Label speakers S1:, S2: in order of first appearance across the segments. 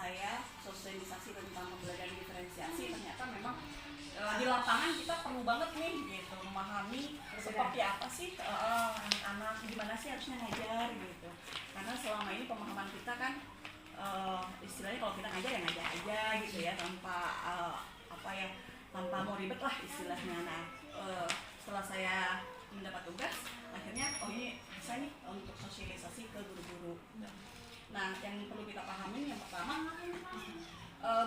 S1: saya sosialisasi tentang pembelajaran diferensiasi, ternyata memang di lapangan kita perlu banget nih gitu memahami seperti apa sih anak-anak, gimana sih harusnya ngajar gitu. Karena selama ini pemahaman kita kan istilahnya kalau kita ngajar ya ngajar aja gitu ya, tanpa tanpa mau ribet lah istilahnya. Nah setelah saya mendapat tugas, akhirnya ini bisa nih untuk sosialisasi ke guru-guru. Nah yang perlu kita pahamin yang pertama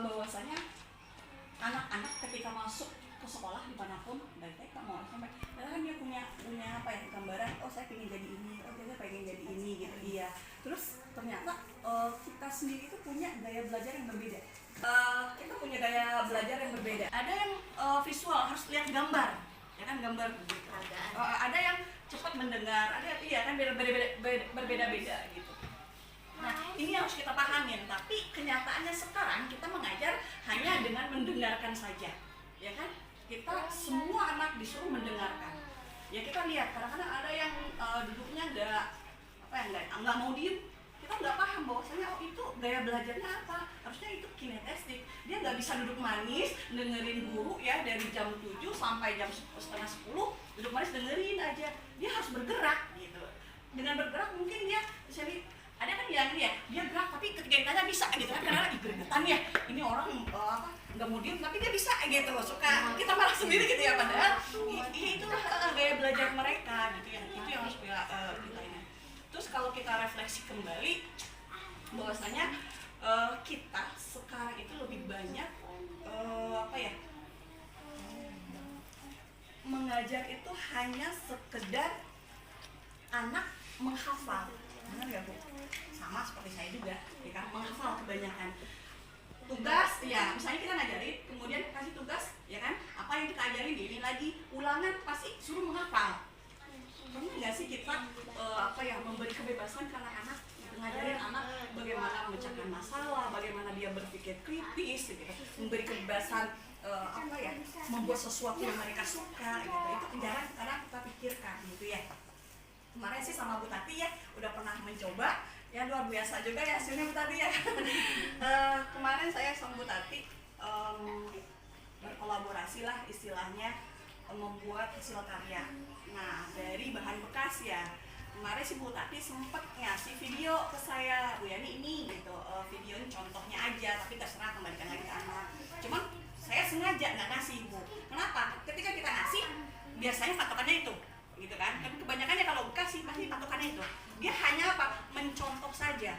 S1: bahwasanya anak-anak ketika masuk ke sekolah dimanapun, dari TK mau SMP, kan dia punya apa ya, gambaran, oh saya pengen jadi ini, oh saya pengen jadi ini gitu. Iya. Terus ternyata kita sendiri itu punya gaya belajar yang berbeda. Kita punya gaya belajar yang berbeda. Ada yang visual, harus lihat gambar, ya kan, gambar gitu. Ada yang cepat mendengar, ada iya kan berbeda-beda gitu. Nah, ini harus kita pahamin, tapi kenyataannya sekarang kita mengajar hanya dengan mendengarkan saja, ya kan? Kita semua anak disuruh mendengarkan. Ya kita lihat, kadang-kadang ada yang duduknya nggak mau diem. Kita nggak paham bahwasanya itu gaya belajarnya apa, harusnya itu kinestetik. Dia nggak bisa duduk manis dengerin guru ya dari jam 7 sampai jam setengah 10 duduk manis dengerin aja. Dia harus bergerak gitu. Dengan bergerak mungkin dia bisa ada kan yang dia gerak tapi ketika ditanya bisa gitu kan, karena gregetan ya ini orang nggak mau diem tapi dia bisa gitu, suka kita malah sendiri gitu ya, padahal itu gaya belajar mereka gitu ya, itu yang harus kita ini. Terus kalau kita refleksi kembali bahwasanya kita sekarang itu lebih banyak mengajar itu hanya sekedar anak menghafal. Benar nggak Bu? Sama seperti saya juga, ya kan, menghafal kebanyakan. Tugas, ya misalnya kita ngajarin, kemudian kasih tugas, ya kan, apa yang kita ajarin ini lagi, ulangan pasti suruh menghafal. Perlu nggak sih kita memberi kebebasan ke anak-anak, ngajarin anak bagaimana memecahkan masalah, bagaimana dia berpikir kritis, gitu, memberi kebebasan membuat sesuatu yang mereka suka, gitu. Itu jarang sekarang kita pikirkan, gitu ya. Kemarin sih sama Bu Tati ya, udah pernah mencoba, ya luar biasa juga ya hasilnya Bu Tati ya. Kemarin saya sama Bu Tati berkolaborasi lah istilahnya, membuat hasil karya. Nah dari bahan bekas ya. Kemarin si Bu Tati sempat ngasih video ke saya, Bu Yani ini gitu, video ini contohnya aja, tapi terserah kembalikan lagi ke anak. Cuman saya sengaja nggak ngasih Bu. Kenapa? Ketika kita ngasih, biasanya patokannya itu. Gitu kan, tapi kebanyakannya kalau kasih pasti patokannya itu dia hanya mencontoh saja.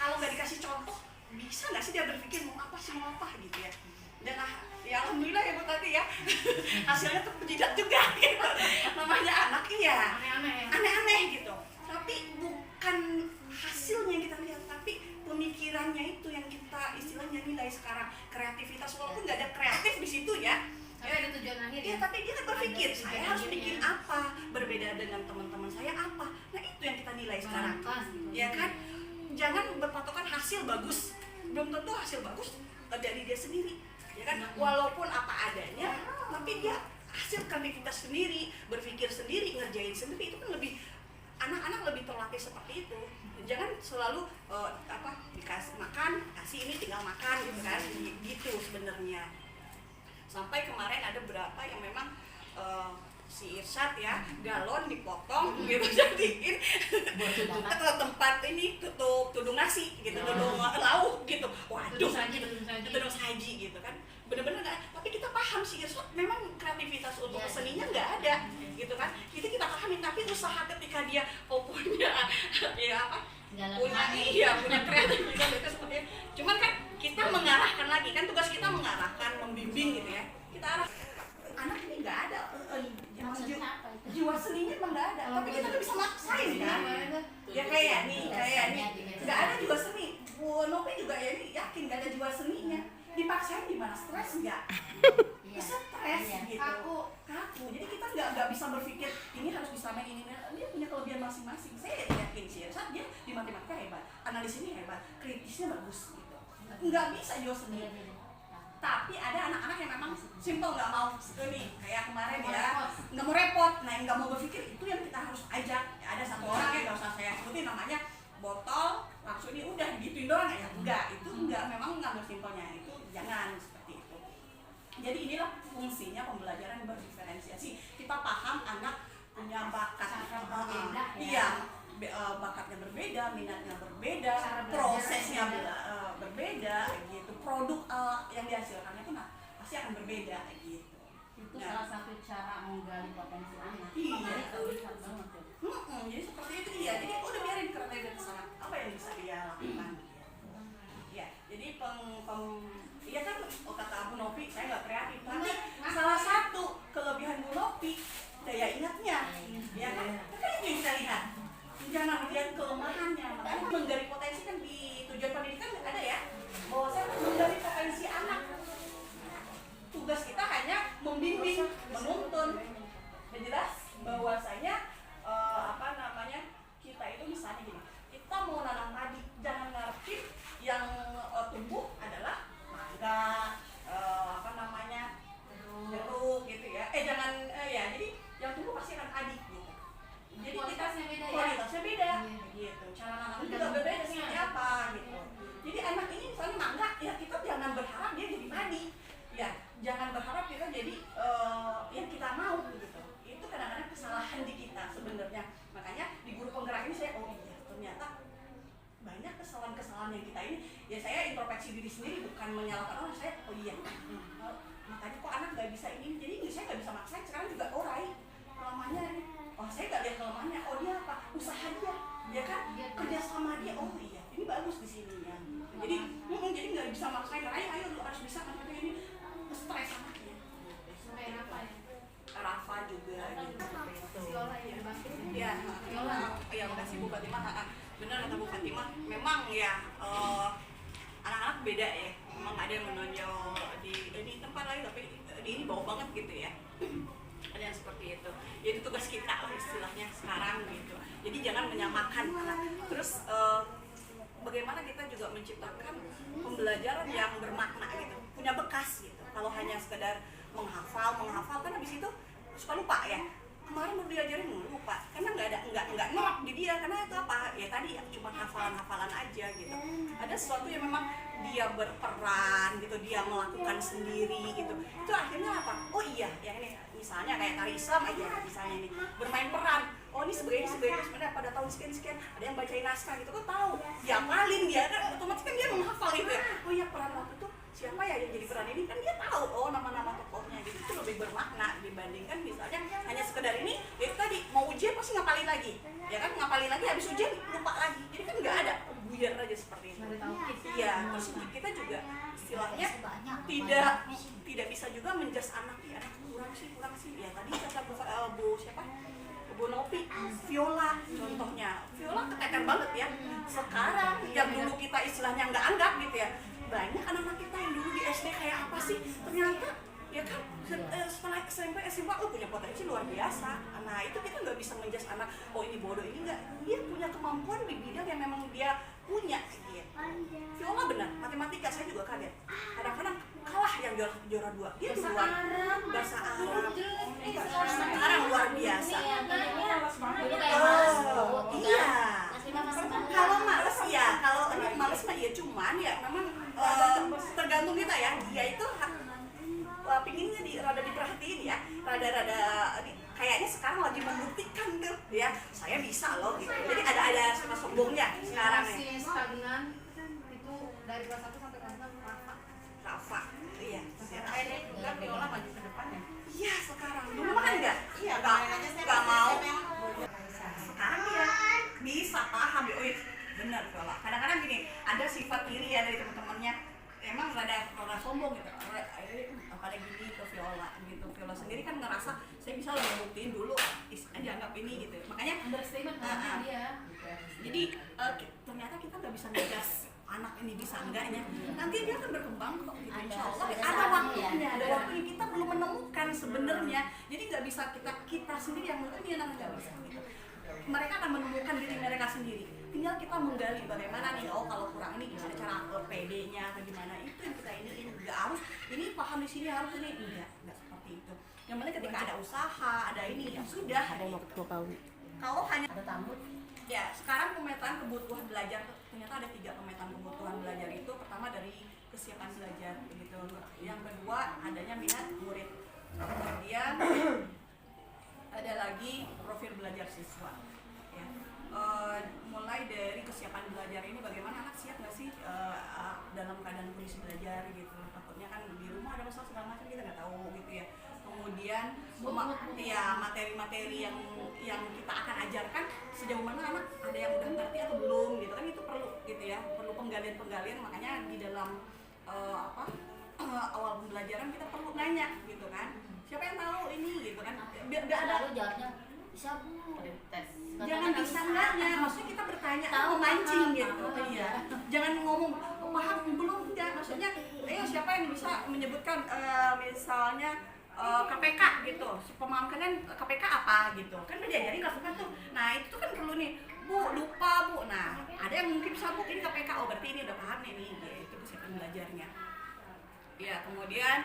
S1: Kalau nggak dikasih contoh, bisa nggak sih dia berpikir mau apa gitu ya. Dan ya alhamdulillah ya Bu Tati ya, hasilnya tuh penjidat juga gitu. Namanya anak ya aneh-aneh gitu, tapi bukan hasilnya yang kita lihat, tapi pemikirannya itu yang kita istilahnya nilai sekarang. Kreativitas, walaupun nggak ada kreatif di situ ya,
S2: ada tujuan akhir
S1: ya, tapi dia kan berpikir, saya harus bikin apa, berbeda dengan teman-teman saya apa. Nah itu yang kita nilai sekarang, ya kan. Jangan berpatokan hasil bagus, belum tentu hasil bagus dari dia sendiri, ya kan. Walaupun apa adanya, tapi dia hasil kreativitas sendiri, berpikir sendiri, ngerjain sendiri, itu kan lebih, anak-anak lebih terlatih seperti itu. Jangan selalu dikasih makan, kasih ini tinggal makan gitu kan, gitu sebenarnya. Sampai kemarin ada berapa yang memang si Irsyad ya, galon dipotong gitu, jadiin tempat ini tutup tudung nasi gitu, tudung lauk gitu. Waduh, tudung saji gitu kan. Bener-bener nggak, tapi kita paham si Irsyad memang kreativitas untuk keseninya nggak ada gitu kan. Kita pahamin, tapi usaha ketika dia punya punya kreativitas itu seperti itu. Cuman kan kita mengarahkan lagi, kan tugas kita mengarahkan, membimbing gitu ya. Kita arah anak ini nggak ada jiwa seninya emang nggak ada, tapi kita nggak bisa maksain kan. Ya kayak nih nggak ada jiwa seni. Bu Nopi juga ya nih yakin nggak ada jiwa seninya. Dipaksain gimana? Stres nggak? Bisa stres gitu. Kaku. Jadi kita nggak bisa berpikir ini harus bisa main ini. Dia punya kelebihan masing-masing. Saya yakin sih, saat dia di matematika hebat, analis ini hebat, kritisnya bagus gitu. Nggak bisa jiwa seni. Tapi ada anak-anak yang memang simple, nggak mau ini kayak kemarin ya, nggak mau repot, nah yang nggak mau berpikir, itu yang kita harus ajak. Ada satu orang ya, nggak usah saya sebutin namanya, botol langsung ini udah gituin doang ya, enggak, itu enggak, memang ngambil simpelnya itu jangan seperti itu. Jadi inilah fungsinya pembelajaran berdiferensiasi. Kita paham anak punya bakat
S2: berbeda,
S1: iya, bakatnya berbeda, minatnya berbeda, prosesnya berbeda gitu, produk yang dihasilkannya pun pasti akan berbeda gitu.
S2: Itu salah satu cara menggali potensi anak.
S1: Iya,
S2: terlihat banget ya.
S1: Jadi seperti itu dia. Jadi udah biarin karena dia kesana apa yang bisa dia lakukan gitu. Ya, jadi iya kan kata Bu Novi, saya nggak kreatif, tapi salah satu kelebihan Bu Novi daya ingatnya, ya kan? Kan itu yang kita lihat. Jangan melihat kelemahannya, makanya menggali potensi kan di tujuan pendidikan ada ya, bahwa saya menggali potensi anak. Tugas kita hanya membimbing, menuntun, menjelas bahwasanya kita itu misalnya gini, kita mau nanam padi, jangan ngerti yang tumbuh adalah mangga, jeruk gitu ya. Jadi yang tumbuh pasti akan padi gitu. Jadi kualitasnya beda, gitu. Cara nanamnya juga berbeda seperti apa gitu. Jadi anak ini misalnya mangga, ya kita jangan berharap dia jadi padi, ya jangan berharap kita jadi yang kita mau gitu. Itu kadang-kadang kesalahan di kita sebenarnya. Makanya di guru penggerak ini saya ternyata banyak kesalahan-kesalahan yang kita ini. Ya saya introspeksi diri sendiri, bukan menyalahkan orang. Saya makanya kok anak nggak bisa ini, jadi saya nggak bisa maksain. Sekarang juga kelemahannya ini, saya nggak lihat kelemahannya, dia apa, usaha dia kan, kerja sama dia, ini bagus di sini ya. Jadi nggak bisa maksain, ayo lu harus bisa, kan ini stres anaknya.
S2: Selain apa ya?
S1: Rafa juga gitu.
S2: Viola ya,
S1: ya, Viola, ya makasih Bu Fatimah. Benar kata Bu Fatimah, memang ya anak-anak beda ya. Memang ada yang menonjol di tempat lain, tapi di ini bau banget gitu ya. Ada yang seperti itu. Jadi tugas kita lah istilahnya sekarang gitu. Jadi jangan menyamakan anak. Terus bagaimana kita juga menciptakan pembelajaran yang bermakna gitu, punya bekas gitu. Kalau hanya sekedar menghafal kan habis itu suka lupa ya. Kemarin mau diajarin lupa karena nggak nok di dia, karena itu apa ya tadi ya cuma hafalan aja gitu. Ada sesuatu yang memang dia berperan gitu, dia melakukan sendiri gitu, itu akhirnya apa, yang ini misalnya kayak tari Islam aja misalnya ini bermain peran, ini sebenarnya pada tahun sekian ada yang bacain naskah gitu, kok tahu ya paling dia kan otomatis kan dia menghafal gitu ya, peran waktu itu siapa ya yang jadi peran ini, kan dia tahu nama-nama tokohnya gitu. Itu lebih bermakna dibandingkan misalnya hanya sekedar ini ya itu tadi mau ujian pasti ngapalin lagi ya kan, ngapalin lagi habis ujian lupa lagi, jadi kan nggak ada, buyar aja seperti itu. Iya, terus kita juga istilahnya tidak bisa juga menjudge anak ya, anak kurang sih ya. Tadi kata Bu Novi, Viola contohnya, Viola ketekan banget ya. Sekarang yang dulu kita istilahnya nggak anggap gitu ya, banyak anak-anak kita yang dulu di SD kayak apa sih, ternyata ya kan setelah SMP SMA punya potensi luar biasa. Nah itu kita nggak bisa menjudge anak, ini bodoh, ini enggak, dia punya kemampuan di bidang yang memang dia punya gitu. Viola benar, matematika saya juga kaget, kadang-kadang kalah yang juara 2, dia duluan bahasa Arab. Sekarang luar biasa. Iya, kalau males ya, kalau ini males mah ya, cuman ya memang tergantung kita ya. Dia itu pinginnya rada diperhatiin ya, rada kayaknya sekarang lagi membuktikan tuh ya, saya bisa loh gitu. Jadi ada sama sombongnya sekarang ya.
S2: Si stagnan itu dari kelas 1 sampai kelas 6
S1: Rafa, iya.
S2: Ini juga Viola maju ke depan ya.
S1: Iya sekarang, dulu mah kan enggak.
S3: Iya,
S1: nggak mau. Sekarang ya bisa paham ya, benar Viola. Kadang-kadang gini, ada sifat iri ya dari teman-temannya. Emang rada sombong gitu. Pada gini ke Viola gitu. Viola sendiri kan ngerasa saya bisa lebih buktiin dulu, dianggap ini gitu. Makanya
S2: understatement dia.
S1: Jadi ternyata kita nggak bisa ngegas anak ini bisa enggaknya. Nanti dia akan berkembang kok gitu. Insya Allah ada waktunya, ada waktunya, kita belum menemukan sebenarnya. Jadi nggak bisa kita sendiri yang menentukan, ini anak nggak bisa gitu. Mereka akan menemukan diri mereka sendiri. Tinggal kita menggali bagaimana nih, kalau kurang ini gimana cara PD-nya atau gimana, itu yang kita ini nggak harus ini paham di sini harus ini, enggak seperti itu. Yang penting ketika ada usaha, ada ini ya sudah.
S3: Ada yang mau ketua kau.
S1: Kalau hanya
S2: Ada tamu.
S1: Ya, sekarang pemetaan kebutuhan belajar ternyata ada 3 pemetaan kebutuhan belajar itu. Pertama dari kesiapan belajar begitu. Yang kedua adanya minat murid. Kemudian ada lagi profil belajar siswa. Ya. Mulai dari kesiapan belajar ini bagaimana anak siap nggak sih dalam keadaan kondisi belajar gitu. Takutnya kan di rumah ada masalah segala macam kita nggak tahu gitu ya. Kemudian ya materi-materi yang kita akan ajarkan sejauh mana anak ada yang udah ngerti atau belum gitu kan, itu perlu gitu ya, perlu penggalian makanya di dalam awal pembelajaran kita perlu nanya gitu kan, siapa yang tahu ini gitu kan, biar nggak ada
S3: jawabnya bisa bu tes,
S1: jangan bisa enggaknya, maksudnya kita bertanya memancing gitu. Iya, jangan ngomong paham belum, enggak, maksudnya ayo siapa yang bisa menyebutkan misalnya KPK gitu, pemahaman kalian KPK apa gitu kan, udah diajarin kelas 4 tuh. Nah itu kan perlu nih, bu lupa bu, nah ada yang mungkin bisa bu ini KPK, oh berarti ini udah paham nih gitu, kesiapan belajarnya. Ya kemudian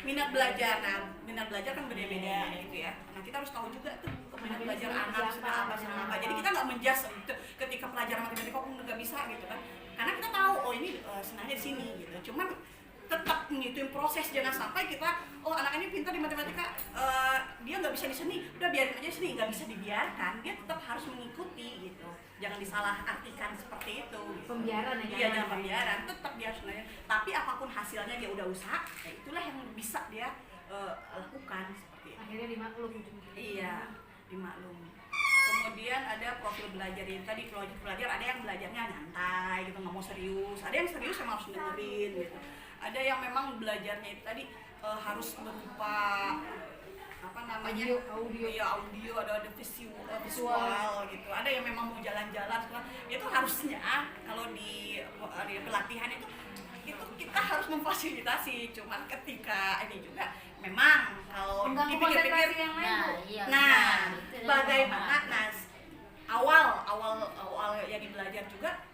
S1: minat belajar, nah minat belajar kan beda-beda gitu ya. Nah kita harus tahu juga tuh minat belajar anak suka apa. Jadi kita nggak menjudge gitu, ketika pelajaran matematika kok nggak bisa gitu kan, karena kita tahu oh ini senangnya di sini gitu. Cuman tetap ngituin proses, jangan sampai kita anak ini pintar di matematika, dia nggak bisa di seni, udah biarin aja seni, nggak bisa dibiarkan, dia tetap harus mengikuti gitu, jangan disalahartikan seperti itu gitu.
S2: Pembiaran ya,
S1: Iya jangan pembiaran, tetap dia harus nanya, tapi apapun hasilnya dia udah usaha, ya itulah yang bisa dia lakukan seperti itu.
S2: Akhirnya dimaklum.
S1: Iya, dimaklumi. Kemudian ada profil belajar yang tadi, profil belajar ada yang belajarnya nyantai gitu, nggak mau serius, ada yang serius yang harus dengerin gitu. Ada yang memang belajarnya itu tadi harus berupa apa namanya audio, ada visual gitu. Ada yang memang mau jalan-jalan, itu harusnya kalau di pelatihan itu kita harus memfasilitasi. Cuman ketika ini juga memang kalau dipikir-pikir
S3: yang lain,
S1: bagaimana awal yang belajar juga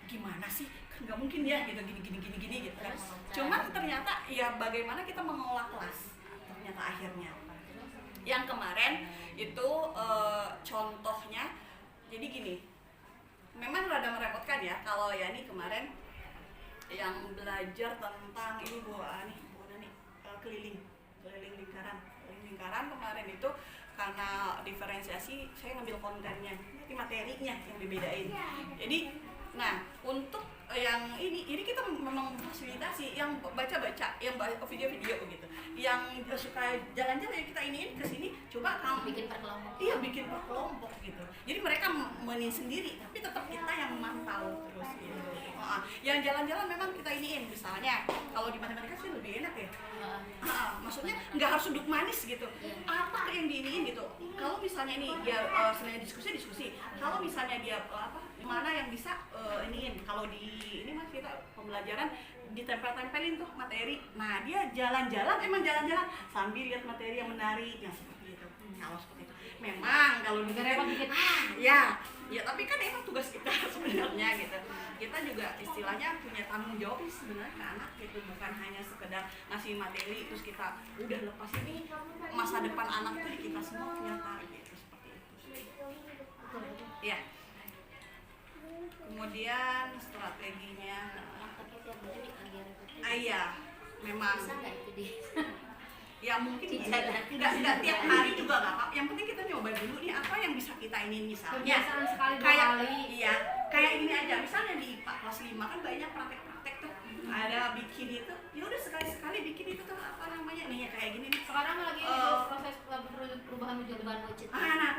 S1: gimana sih, kan nggak mungkin ya gitu gini gitu kan. Cuman ternyata ya bagaimana kita mengolah kelas ternyata akhirnya. Yang kemarin itu contohnya jadi gini, memang rada merepotkan ya kalau ya ini kemarin yang belajar tentang ini keliling lingkaran kemarin itu karena diferensiasi saya ngambil kontennya, nanti materinya yang dibedain. Jadi nah untuk yang ini kita memang fasilitasi yang baca-baca, yang video-video gitu, yang suka jalan-jalan ya kita iniin ke sini, coba kamu
S3: bikin per kelompok.
S1: Iya bikin per kelompok gitu. Jadi mereka menin sendiri, tapi tetap kita yang memantau terus gitu. Yang jalan-jalan memang kita iniin, misalnya kalau di matematika sih lebih enak ya. Maksudnya nggak harus duduk manis gitu. Apa yang diiniin gitu. Kalau misalnya ini dia selain diskusi. Kalau misalnya dia mana yang bisa iniin. Kalau di ini mas kita pembelajaran ditempel-tempelin tuh materi. Nah dia jalan-jalan sambil lihat materi yang menarik yang seperti itu. Kalau seperti itu. Memang kalau
S2: repot dikit.
S1: Ya tapi kan emang tugas kita sebenarnya gitu. Kita juga istilahnya punya tanggung jawab sebenarnya ke anak gitu, bukan hanya sekedar ngasih materi terus kita udah lepas. Ini masa depan anak itu di kita semua ternyata gitu, seperti itu. Ya. Kemudian strateginya iya, memang ya mungkin nggak tiap hari juga nggak apa, yang penting kita nyoba dulu nih apa yang bisa kita ini misalnya kayak ini aja, misalnya di IPA kelas 5 kan banyak praktek tuh, ada bikin itu, ya udah sekali bikin itu tuh apa namanya nih kayak gini nih.
S2: Sekarang lagi proses perubahan wujud.
S1: Nah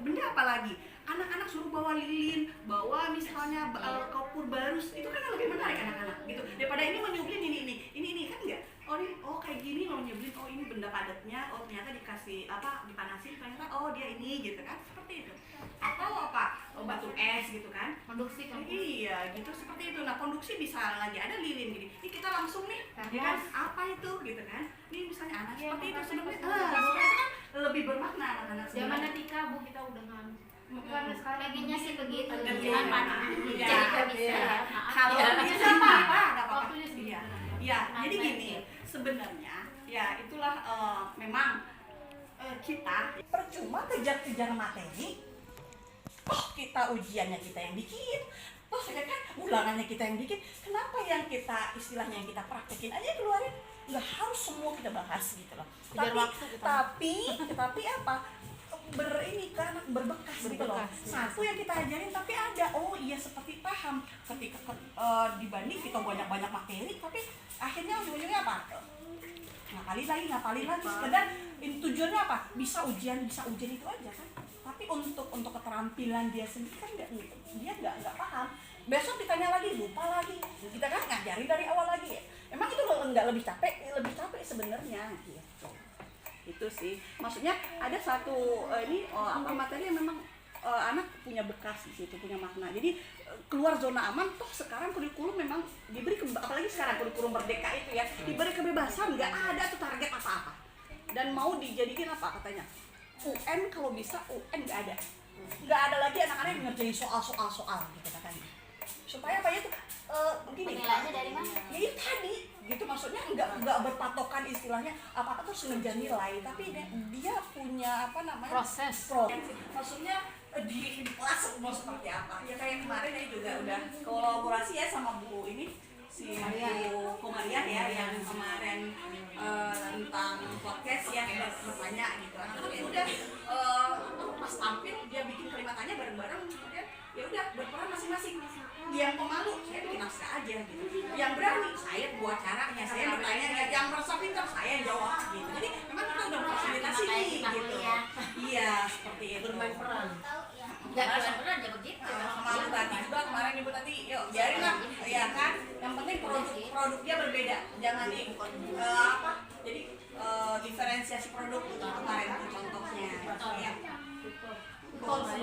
S1: benda apa lagi, anak-anak suruh bawa lilin, bawa misalnya kapur barus, itu kan lebih menarik anak-anak gitu daripada ini menyublin ini kan enggak. Kayak gini loh nyebelin, ini benda padatnya, ternyata dikasih dipanasin, ternyata dia ini gitu kan, seperti itu. Atau batu es gitu kan,
S2: konduksi kan.
S1: Iya gitu, seperti itu. Nah konduksi bisa lagi ada lilin gini, ini kita langsung nih ya kan, apa itu gitu kan, ini misalnya anak seperti itu sebenarnya itu kan lebih bermakna anak-anak.
S2: Zaman ketika Bu kita udah karena sekarang
S3: Laginya sih begitu.
S1: Jangan
S3: Jadi bisa.
S1: Kalau bisa apa?
S2: Waktunya sih.
S1: Ya, jadi gini, sebenarnya ya itulah memang kita percuma kejar-kejar materi Oh kita ujiannya kita yang bikin, oh ya kan ulangannya kita yang bikin, kenapa yang kita istilahnya yang kita praktekin aja keluarin, nggak harus semua kita bahas gitu loh. Tapi apa, ini kan berbekas gitu loh. Satu yang kita ajarin tapi ada, oh iya seperti paham ketika dibanding kita banyak materi tapi akhirnya ujung-ujungnya apa, ngapalin lagi sekedar tujuannya apa, bisa ujian itu aja kan. Tapi untuk keterampilan dia sendiri kan dia nggak paham, besok ditanya lagi lupa lagi, kita kan ngajarin dari awal lagi ya. Emang itu nggak lebih capek sebenarnya gitu. Itu sih maksudnya ada satu materi yang memang anak punya bekas di situ, punya makna. Jadi keluar zona aman, toh sekarang kurikulum memang diberi apalagi sekarang kurikulum merdeka itu ya, diberi kebebasan, nggak ada tuh target apa-apa. Dan mau dijadikan apa katanya? UN kalau bisa UN nggak ada lagi anak-anak yang ngerjain soal gitu katanya. Supaya apa ya tuh begini.
S3: Penilaiannya dari mana?
S1: Ya itu tadi gitu, maksudnya nggak berpatokan istilahnya apa terus ngejar nilai, tapi dia punya apa namanya
S4: proses.
S1: Maksudnya di kelas mau seperti apa ya, kayak kemarin ini juga udah kolaborasi ya sama Bu ini si Bu Komariah ya yang kemarin tentang podcast ya, kita bertanya gitu. Tapi udah pas tampil dia bikin kalimatnya bareng-bareng, kemudian ya udah berperan masing-masing. Yang pemalu saya bikin naskah aja gitu, yang berani saya buat caranya, saya bertanya, yang merasa pintar saya jawab gitu. Jadi memang kita udah fasilitasi nih gitu. Iya seperti itu, bermain peran.
S3: Nggak bermain peran ya begitu.
S1: Sama Bu Tati juga kemarin, Ibu Tati yuk biarin lah ya kan, yang penting produknya berbeda, jangan jadi diferensiasi produk itu kemarin itu contohnya ya.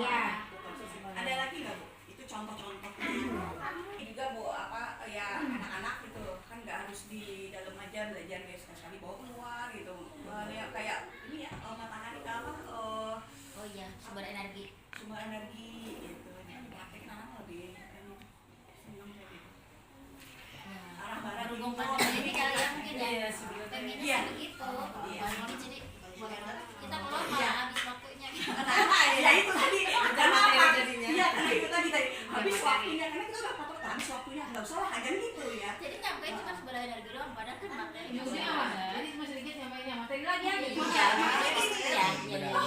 S3: Iya.
S1: Ada lagi nggak Bu? Itu contoh-contoh. Juga Bu ya anak-anak gitu kan nggak harus di dalam aja belajar, biasa sekali bawa keluar gitu. Ya kayak ini ya matahari
S3: Oh iya, sumber energi
S1: gitu. Praktekin anak lebih senang kayak gitu. Arah-arah
S3: berhubung pandemi ini kali ya mungkin ya. Pengennya begitu.
S1: Iya.
S3: Jadi kita keluar malah habis waktunya.
S1: Ya itu tadi karena apa? Iya karena itu tadi habis waktunya, karena kita udah patok habis waktunya, nggak usah lah aja gitu ya.
S3: Jadi nyampe cuma sumber energi doang, padahal kan materi.
S4: Jadi cuma sedikit nyampe materi lagi aja.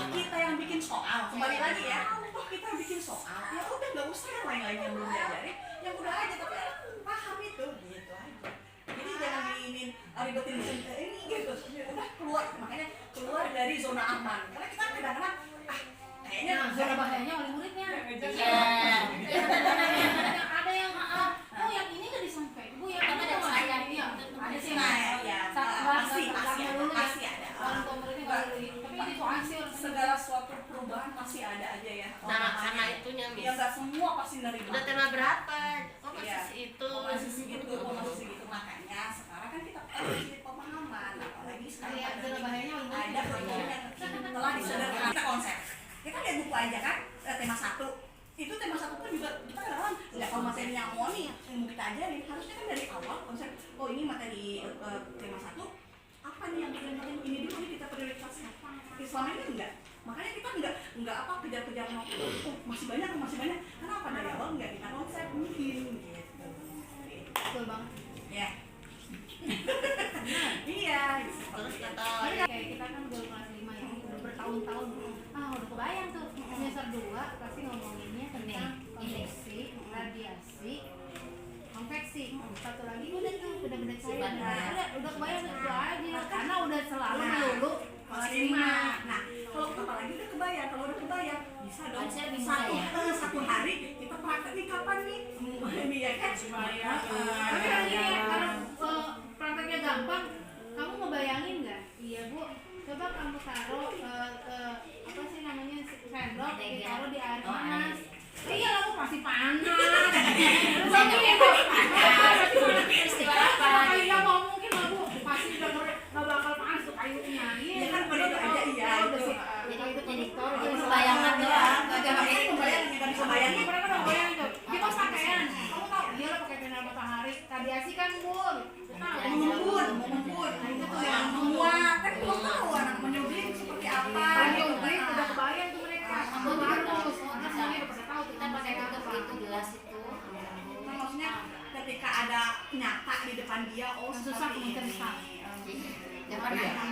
S1: Kita yang bikin soal, kembali lagi ya. Kita yang bikin soal, ya udah nggak usah yang lain-lain yang belum diajarin, yang udah aja tapi paham itu gitu aja. Jadi jangan diinin ribetin ini gitu, udah keluar, makanya keluar dari zona aman. Karena kita kadang-kadang kayaknya
S4: Zona bahayanya oleh muridnya.
S3: Iya.
S4: Ada yang oh yang ini nggak disampaikan Bu, yang
S3: Karena
S4: ini
S3: ada
S4: nggak
S3: saya.
S4: iya ada sih.
S1: pasti ada.
S4: Orang tua muridnya nggak boleh, tapi itu hasil
S1: Segala suatu perubahan pasti ada aja ya.
S5: Karena itunya
S1: Ya nggak semua pasti nerima.
S5: udah tema berapa? Oh masih
S1: Iya.
S5: itu.
S1: Masih segitu. Makanya sekarang kan kita kasih pemahaman, apalagi sekarang
S4: Iya, zona bahayanya oleh murid.
S1: ada kurikulum yang telah disederhanakan. Kita konsep. Kita lihat buku aja kan, tema 1. Itu tema 1 kan juga kita kadang-kadang nggak tahu materinya mau nih yang mau kita ajarin. Harusnya kan dari awal konsep, oh ini materi tema 1 apa nih yang kita ini dulu kita prioritaskan. Selama ini enggak. Makanya kita enggak kejar-kejar masih banyak. Kenapa dari awal enggak kita konsep mungkin gitu.
S4: betul banget.
S1: Ya. Iya.
S5: Terus kata
S4: Kayak kita kan udah kelas 5 ya, udah bertahun-tahun. Udah kebayang tuh semester 2 pasti ngomonginnya tentang konveksi, radiasi, konveksi. Satu lagi udah tuh beda-beda cair. Udah kebayang tuh itu aja karena udah selalu melulu
S1: Kelas 5. Nah, kalau apalagi udah kebayang, bisa dong. Satu hari kita praktek nih kapan nih? Ya kan supaya
S4: tapi kalau gini ya, kalau prakteknya gampang, kamu ngebayangin nggak? Iya Bu, coba kamu taruh apa sih namanya sendok, ditaruh di air panas. Iya lah, pasti panas. Terus ini pasti panas.
S3: Istilah apa?
S4: Kayu nggak mau mungkin lah Bu, pasti nggak bakal panas tuh kayunya.
S1: ya kan pada itu aja iya itu.
S3: Jadi itu diktor, jadi membayangkan doang.
S1: Nggak bisa bayangin.
S4: Mereka udah bayangin tuh. Kita pakaian, kamu tahu dia lah pakai sinar matahari, radiasi kan Bu.
S1: Mengembun.
S4: Nah itu tuh
S1: Yang
S4: yang
S1: menguat, kan belum tahu anak menyublim seperti apa.
S4: Paling udah kebayang tuh mereka. Aku bagus, semuanya udah pada tahu
S1: ketika ada nyata di depan dia, oh
S4: Yang susah
S1: seperti
S4: mungkin
S1: ini.
S4: susah.
S3: Jangan
S1: Makanya